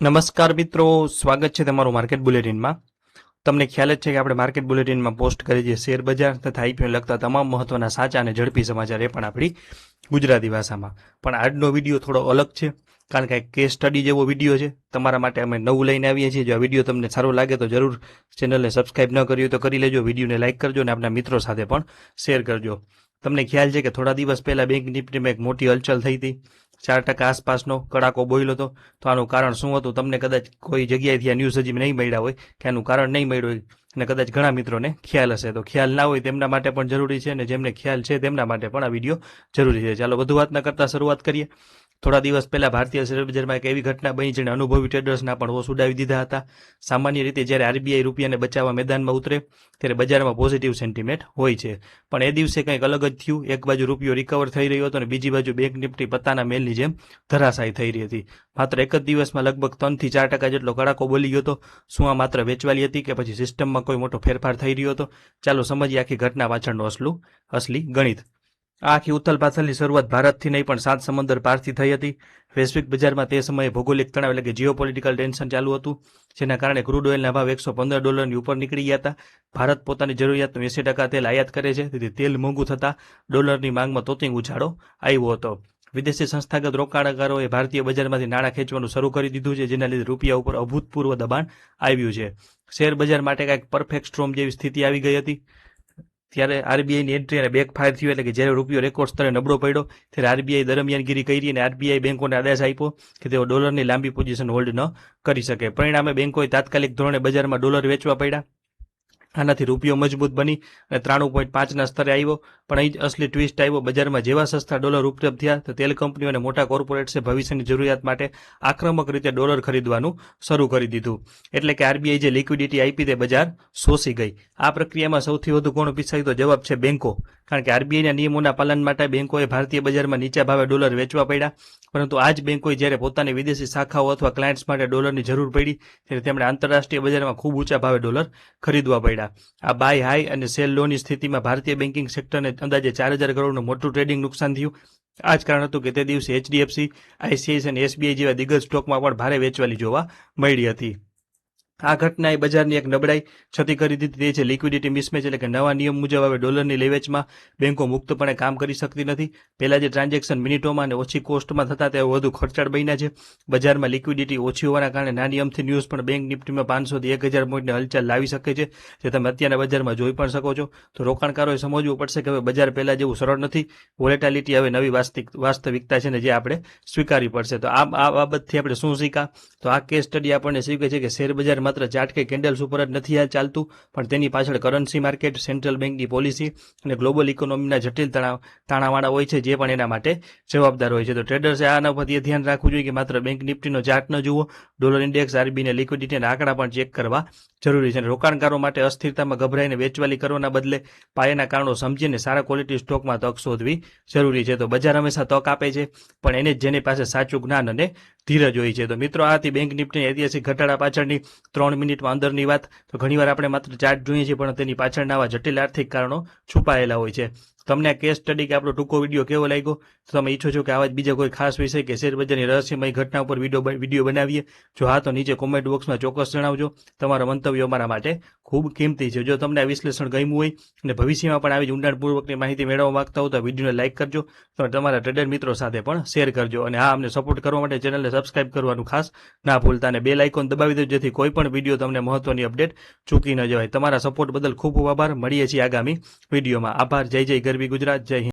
નમસ્કાર મિત્રો, સ્વાગત છે તમારું માર્કેટ બુલેટિનમાં। તમને ખ્યાલ જ છે કે આપણે માર્કેટ બુલેટિનમાં પોસ્ટ કરી છે શેર બજાર તથા આઈપીઓને લગતા તમામ મહત્વના સાચા અને ઝડપી સમાચાર, એ પણ આપણી ગુજરાતી ભાષામાં। પણ આજનો વિડીયો થોડો અલગ છે, કારણ કે કેસ સ્ટડી જેવો વિડીયો છે। તમારા માટે અમે નવું લઈને આવીએ છીએ। જો આ વિડીયો તમને સારો લાગે તો જરૂર ચેનલને સબસ્ક્રાઇબ ન કરી હોય તો કરી લેજો, વિડીયોને લાઇક કરજો અને આપણા મિત્રો સાથે પણ શેર કરજો। તમને ખ્યાલ છે કે થોડા દિવસ પહેલા બેંક નિફ્ટીમાં એક મોટી હલચલ થઈ હતી, 4% આસપાસનો કડાકો બોલ્યો હતો। તો આનું કારણ શું હતું, તમને કદાચ કોઈ જગ્યાએથી આ ન્યૂઝ હજી નહીં મળ્યા હોય કે આનું કારણ નહીં મળ્યું હોય, અને કદાચ ઘણા મિત્રોને ખ્યાલ હશે। તો ખ્યાલ ના હોય તેમના માટે પણ જરૂરી છે, અને જેમને ખ્યાલ છે તેમના માટે પણ આ વિડીયો જરૂરી છે। ચાલો વધુ વાત ન કરતા શરૂઆત કરીએ। થોડા દિવસ પહેલા ભારતીય શેરબજારમાં એક એવી ઘટના બની જેણે અનુભવી ટ્રેડર્સના પણ હોશ ઉડાવી દીધા હતા। સામાન્ય રીતે જ્યારે આરબીઆઈ રૂપિયાને બચાવવા મેદાનમાં ઉતરે ત્યારે બજારમાં પોઝિટિવ સેન્ટિમેન્ટ હોય છે, પણ એ દિવસે કંઈક અલગ જ થયું। એક બાજુ રૂપિયો રિકવર થઈ રહ્યો હતો અને બીજી બાજુ બેંક નિફ્ટી પત્તાના મેલની જેમ ધરાશાયી થઈ રહી હતી। માત્ર એક જ દિવસમાં લગભગ 3 થી 4% જેટલો કડાકો બોલી ગયો હતો। શું આ માત્ર વેચવાલી હતી કે પછી સિસ્ટમમાં કોઈ મોટો ફેરફાર થઈ રહ્યો હતો? ચાલો સમજીએ આખી ઘટના પાછળનો અસલી ગણિત। આ આખી ઉથલપાથલની શરૂઆત ભારતથી નહીં પણ 7 સમંદર પારથી થઈ હતી। વૈશ્વિક બજારમાં તે સમયે ભૌગોલિક તણાવ એટલે કે જીઓપોલિટિકલ ટેન્શન ચાલુ હતું, જેના કારણે ક્રૂડ ઓઇલના ભાવ $115 ઉપર નીકળી ગયા હતા। ભારત પોતાની જરૂરિયાતનું 80% તેલ આયાત કરે છે, તેથી તેલ મોંઘું થતાં ડોલરની માંગમાં તોતિંગ ઉછાળો આવ્યો હતો। વિદેશી સંસ્થાગત રોકાણકારોએ ભારતીય બજારમાંથી નાણાં ખેંચવાનું શરૂ કરી દીધું છે, જેના લીધે રૂપિયા ઉપર અભૂતપૂર્વ દબાણ આવ્યું છે। શેર બજાર માટે કંઈક પરફેક્ટ સ્ટ્રોમ જેવી સ્થિતિ આવી ગઈ હતી। ત્યારે આરબીઆઈની એન્ટ્રી અને બેકફાયર થયું, એટલે કે જ્યારે રૂપિયો રેકોર્ડ સ્તરે નબળો પડ્યો ત્યારે આરબીઆઈ દરમિયાનગીરી કરી અને આરબીઆઈ બેંકોને આદેશ આપ્યો કે તેઓ ડોલરની લાંબી પોઝિશન હોલ્ડ ન કરી શકે। પરિણામે બેંકોએ તાત્કાલિક ધોરણે બજારમાં ડોલર વેચવા પડ્યા। આનાથી રૂપિયો મજબૂત બની અને 93.5ના સ્તરે આવ્યો। પણ અહીં જ અસલી ટ્વિસ્ટ આવ્યો। બજારમાં જેવા સસ્તા ડોલર ઉપલબ્ધ થયા તો તેલ કંપનીઓ અને મોટા કોર્પોરેટ્સે ભવિષ્યની જરૂરિયાત માટે આક્રમક રીતે ડોલર ખરીદવાનું શરૂ કરી દીધું। એટલે કે આરબીઆઈ જે લિક્વિડિટી આપી તે બજાર શોષી ગઈ। આ પ્રક્રિયામાં સૌથી વધુ કોણ પીછાય તો જવાબ છે બેંકો, કારણ કે આરબીઆઈના નિયમોના પાલન માટે બેંકોએ ભારતીય બજારમાં નીચા ભાવે ડોલર વેચવા પડ્યા। પરંતુ આ જ બેંકોએ જ્યારે પોતાની વિદેશી શાખાઓ અથવા ક્લાયન્ટ્સ માટે ડોલરની જરૂર પડી ત્યારે તેમણે આંતરરાષ્ટ્રીય બજારમાં ખૂબ ઊંચા ભાવે ડોલર ખરીદવા પડ્યા। આ બાય હાઈ અને સેલ લોની સ્થિતિમાં ભારતીય બેન્કિંગ સેક્ટરને અંદાજે 4000 કરોડનું મોટું ટ્રેડિંગ નુકસાન થયું। આ જ કારણ હતું કે તે દિવસે એચડીએફસી, આઈસીઆઈસીઆઈ અને એસબીઆઈ જેવા દિગ્ગજ સ્ટોકમાં પણ ભારે વેચવાલી જોવા મળી હતી। આ ઘટનાએ બજારની એક નબળાઈ છતી કરી દીધી, તે છે લિક્વિડિટી મિસમેચ, એટલે કે નવા નિયમ મુજબ હવે ડોલરની લેવેચમાં બેંકો મુક્તપણે કામ કરી શકતી નથી। પહેલા જે ટ્રાન્ઝેક્શન મિનિટોમાં અને ઓછી કોસ્ટમાં થતા તે વધુ ખર્ચાળ બન્યા છે। બજારમાં લિક્વિડિટી ઓછી હોવાના કારણે નાની અમથી ન્યૂઝ પણ બેંક નિફ્ટીમાં 500 થી 1000 પોઈન્ટની હલચલ લાવી શકે છે, જે તમે અત્યારના બજારમાં જોઈ પણ શકો છો। તો રોકાણકારોએ સમજવું પડશે કે હવે બજાર પહેલા જેવું સરળ નથી। વોલેટિલિટી હવે નવી વાસ્તવિકતા છે ને જે આપણે સ્વીકારવી પડશે। તો આ બાબતથી આપણે શું શીખા? તો આ કેસ સ્ટડી આપણને શીખવે છે કે શેર બજાર માત્ર ચાર્ટ કે કેન્ડલ્સ ઉપર જ નથી ચાલતું, પણ તેની પાછળ કરન્સી માર્કેટ, સેન્ટ્રલ બેંકની પોલિસી અને ગ્લોબલ ઇકોનોમીના જટિલ તાણાવાળા હોય છે, જે પણ એના માટે જવાબદાર હોય છે। તો ટ્રેડર્સે આના પરથી એ ધ્યાન રાખવું જોઈએ કે માત્ર બેંક નિફ્ટીનો ચાર્ટ ન જુઓ, ડોલર ઇન્ડેક્સ, આરબીઆઈને લિક્વિડિટીના આંકડા પણ ચેક કરવા જરૂરી છે। રોકાણકારો માટે અસ્થિરતામાં ગભરાઈને વેચવાલી કરવાના બદલે પાયાના કારણો સમજીને સારા ક્વોલિટી સ્ટોકમાં તક શોધવી જરૂરી છે। તો બજાર હંમેશા તક આપે છે, પણ એને જ જેની પાસે સાચું જ્ઞાન અને ધીરજ હોય છે। તો મિત્રો, આ હતી બેંક નિફ્ટીની ઐતિહાસિક ઘટાડા પાછળની 3 મિનિટમાં અંદરની વાત। તો ઘણીવાર આપણે માત્ર ચાર્ટ જોઈએ છીએ, પણ તેની પાછળના આવા જટિલ આર્થિક કારણો છુપાયેલા હોય છે। તમને આ કેસ સ્ટડી કે આપણો ટૂંકો વિડીયો કેવો લાગ્યો? તો તમે ઈચ્છો છો કે આવા જ બીજા કોઈ ખાસ વિષય કે શેર બજારની રહસ્યમય ઘટના ઉપર વિડીયો બનાવીએ? જો હા, તો નીચે કોમેન્ટ બોક્સમાં ચોક્કસ જણાવજો। તમારા મંતવ્યો અમારા માટે ખૂબ કિંમતી છે। જો તમને આ વિશ્લેષણ ગમ્યું હોય અને ભવિષ્યમાં પણ આવી જ ઊંડાણપૂર્વકની માહિતી મેળવવા માંગતા હો તો વિડીયોને લાઇક કરજો, તમારા ટ્રેડર મિત્રો સાથે પણ શેર કરજો, અને હા, અમને સપોર્ટ કરવા માટે ચેનલને સબસ્ક્રાઇબ કરવાનું ખાસ ના ભૂલતા, અને બેલ આઇકોન દબાવી દેજો જેથી કોઈ પણ વિડીયો તમને મહત્વની અપડેટ ચૂકી ન જવાય। તમારા સપોર્ટ બદલ ખૂબ ખૂબ આભાર। મળીએ છીએ આગામી વિડીયોમાં। આભાર। જય જય ગરવી ગુજરાત, જય હિન્દ।